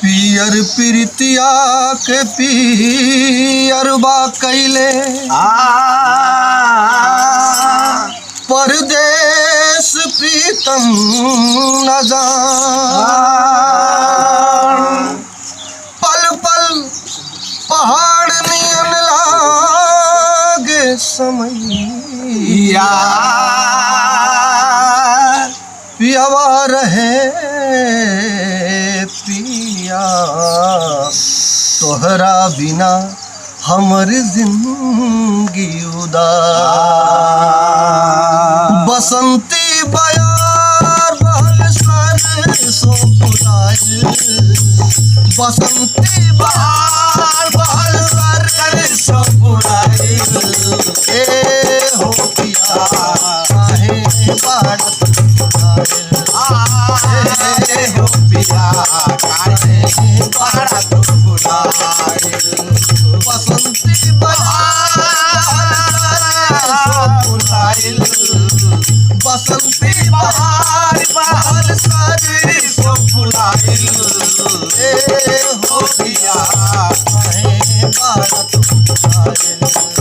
पियर प्रीतिया के पियरबा कैले परदेश प्रीतम न जान। पल पल पहाड़ नियन लागे समैया पियावा रहे पिया तोहरा बिना हमर जिंदगी उदास। बसंती बयार बहल सरसों फुलाइल बसंती बहार बहल सरसों फुलाइल। ए हो पिया काहे बाड़त फुलाइल ए हो पिया काहे बाड़त फुलाइल। बसंती बहार फुलाइल बसंती बहार बहल सरसों फुलाइल। ए हो पिया काहे बाड़त फुलाइल।